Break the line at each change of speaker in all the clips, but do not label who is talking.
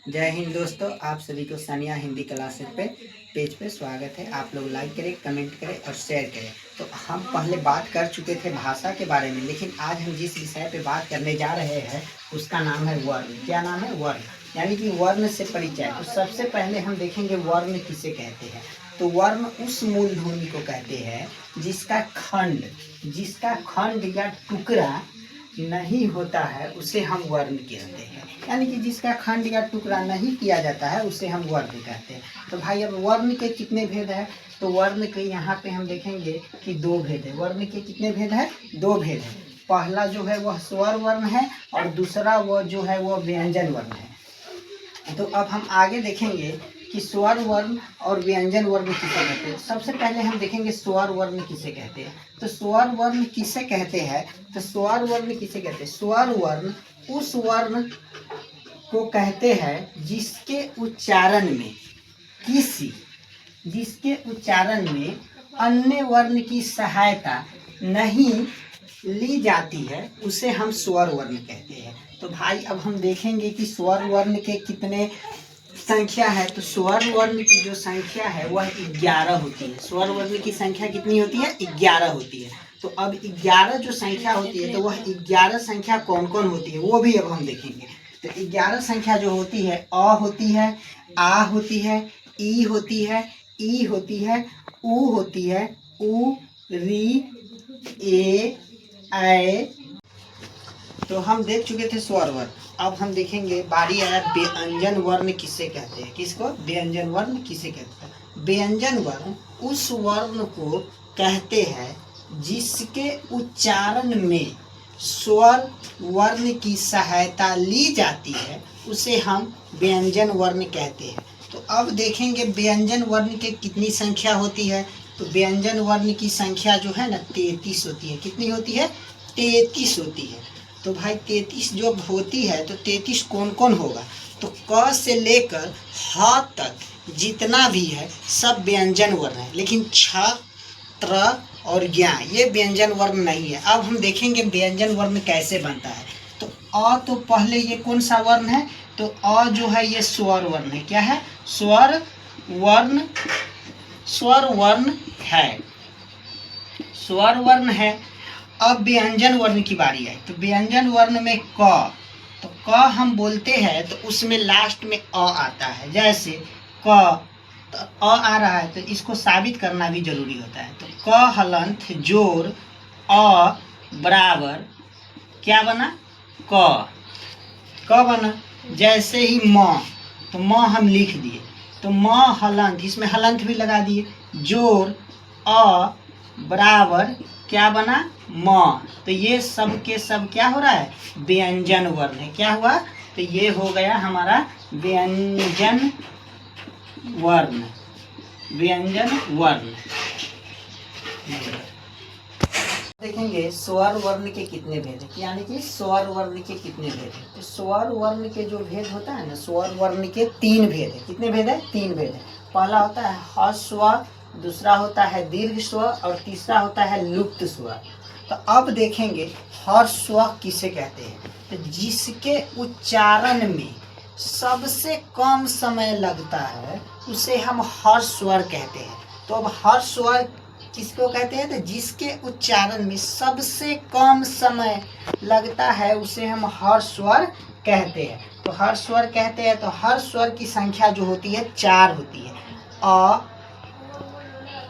जय हिंद दोस्तों, आप सभी को सानिया हिंदी क्लासेस पे पेज पे स्वागत है। आप लोग लाइक करें, कमेंट करें और शेयर करें। तो हम पहले बात कर चुके थे भाषा के बारे में, लेकिन आज हम जिस विषय पे बात करने जा रहे हैं उसका नाम है वर्ण। क्या नाम है? वर्ण, यानी कि वर्ण से परिचय। तो सबसे पहले हम देखेंगे वर्ण किसे कहते हैं। तो वर्ण उस मूल ध्वनि को कहते हैं जिसका खंड या टुकड़ा नहीं होता है उसे हम वर्ण कहते हैं। यानी कि जिसका खंड या टुकड़ा नहीं किया जाता है उसे हम वर्ण कहते हैं। तो भाई अब वर्ण के कितने भेद है? तो वर्ण के यहाँ पे हम देखेंगे कि दो भेद है। वर्ण के कितने भेद है? दो भेद है। पहला जो है वह स्वर वर्ण है और दूसरा वह जो है वह व्यंजन वर्ण है। तो अब हम आगे देखेंगे कि स्वर वर्ण और व्यंजन वर्ण किसे कहते हैं। सबसे पहले हम देखेंगे स्वर वर्ण किसे कहते हैं। तो स्वर वर्ण किसे कहते हैं? तो स्वर वर्ण किसे कहते हैं? स्वर वर्ण उस वर्ण को कहते हैं जिसके उच्चारण में अन्य वर्ण की सहायता नहीं ली जाती है, उसे हम स्वर वर्ण कहते हैं। तो भाई अब हम देखेंगे कि स्वर वर्ण के कितने संख्या है। तो स्वर वर्ण की जो संख्या है वह 11 होती है। स्वर वर्ण की संख्या कितनी होती है? 11 होती है। तो अब 11 जो संख्या होती है तो वह 11 संख्या कौन कौन होती है वो भी अब हम देखेंगे। तो 11 संख्या जो होती है, अ होती है, आ होती है, ई होती है, ई होती है, उ होती है, उ, री, ए, ऐ। तो हम देख चुके थे स्वर वर्ण। अब हम देखेंगे, बारी आया व्यंजन वर्ण किसे कहते हैं। किसको? व्यंजन वर्ण किसे कहते हैं? व्यंजन वर्ण उस वर्ण को कहते हैं जिसके उच्चारण में स्वर वर्ण की सहायता ली जाती है, उसे हम व्यंजन वर्ण कहते हैं। तो अब देखेंगे व्यंजन वर्ण के कितनी संख्या होती है। तो व्यंजन वर्ण की संख्या जो है ना 33 होती है। कितनी होती है? 33 होती है। तो भाई 33 जो होती है तो 33 कौन कौन होगा? तो क से लेकर ह तक जितना भी है सब व्यंजन वर्ण है, लेकिन छ, त्र और ज्ञ ये व्यंजन वर्ण नहीं है। अब हम देखेंगे व्यंजन वर्ण कैसे बनता है। तो अ, तो पहले ये कौन सा वर्ण है? तो अ जो है ये स्वर वर्ण है। क्या है? स्वर वर्ण है। स्वर वर्ण है। अब व्यंजन वर्ण की बारी है। तो व्यंजन वर्ण में क, तो क हम बोलते हैं तो उसमें लास्ट में अ आता है। जैसे क, तो अ आ रहा है तो इसको साबित करना भी जरूरी होता है। तो क हलंत जोड़ अ बराबर क्या बना? क बना। जैसे ही म, तो म हम लिख दिए, तो म हलंत, इसमें हलंत भी लगा दिए, जोड़ अ बराबर क्या बना? म। तो ये सब के सब क्या हो रहा है? व्यंजन वर्ण है। क्या हुआ? तो ये हो गया हमारा व्यंजन वर्ण। व्यंजन वर्ण। देखेंगे स्वर वर्ण के कितने भेद है, यानी कि स्वर वर्ण के कितने भेद है। तो स्वर वर्ण के जो भेद होता है ना, स्वर वर्ण के 3 भेद है। कितने भेद है? 3 भेद है। पहला होता है ह्रस्व, दूसरा होता है दीर्घ स्वर और तीसरा होता है लुप्त स्वर। तो अब देखेंगे ह्रस्व किसे कहते हैं। तो जिसके उच्चारण में सबसे कम समय लगता है उसे हम ह्रस्वर कहते हैं। तो अब ह्रस्वर किसको कहते हैं? तो जिसके उच्चारण में सबसे कम समय लगता है उसे हम ह्रस्वर कहते हैं। तो ह्रस्वर कहते हैं। तो ह्रस्वर की संख्या जो होती है 4 होती है। अ,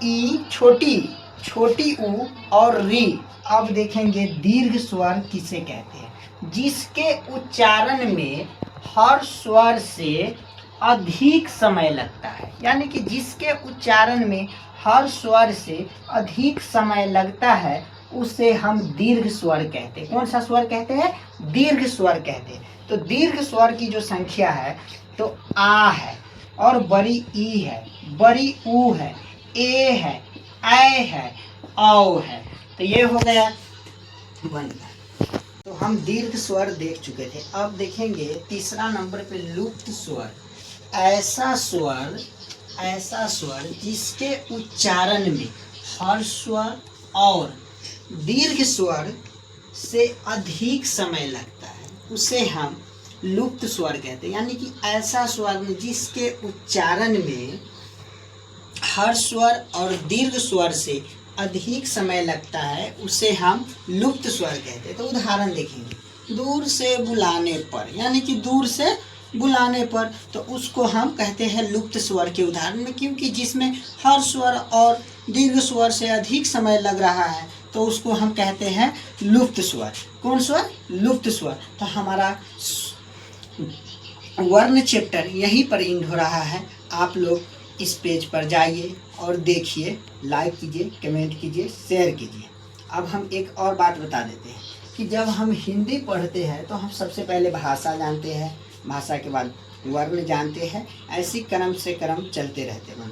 ई छोटी उ और री। अब देखेंगे दीर्घ स्वर किसे कहते हैं। जिसके उच्चारण में हर स्वर से अधिक समय लगता है, यानी कि जिसके उच्चारण में हर स्वर से अधिक समय लगता है उसे हम दीर्घ स्वर कहते हैं। कौन सा स्वर कहते हैं? दीर्घ स्वर कहते हैं। तो दीर्घ स्वर की जो संख्या है तो आ है और बड़ी ई है, बड़ी ऊ है, ए है, ऐ है, औ है। तो ये हो गया बन गया। तो हम दीर्घ स्वर देख चुके थे। अब देखेंगे तीसरा नंबर पे लुप्त स्वर। ऐसा स्वर जिसके उच्चारण में ह्रस्व और दीर्घ स्वर से अधिक समय लगता है उसे हम लुप्त स्वर कहते हैं। यानी कि ऐसा स्वर जिसके उच्चारण में हर स्वर और दीर्घ स्वर से अधिक समय लगता है, उसे हम लुप्त स्वर कहते हैं। तो उदाहरण देखेंगे, दूर से बुलाने पर, यानी कि दूर से बुलाने पर, तो उसको हम कहते हैं लुप्त स्वर के उदाहरण में, क्योंकि जिसमें हर स्वर और दीर्घ स्वर से अधिक समय लग रहा है, तो उसको हम कहते हैं लुप्त स्वर। कौन स्वर? लुप्त स्वर। तो हमारा वर्ण चैप्टर यहीं पर एंड हो रहा है। आप लोग इस पेज पर जाइए और देखिए, लाइक कीजिए, कमेंट कीजिए, शेयर कीजिए। अब हम एक और बात बता देते हैं कि जब हम हिंदी पढ़ते हैं तो हम सबसे पहले भाषा जानते हैं, भाषा के बाद वर्ण जानते हैं, ऐसी क्रम से क्रम चलते रहते हैं।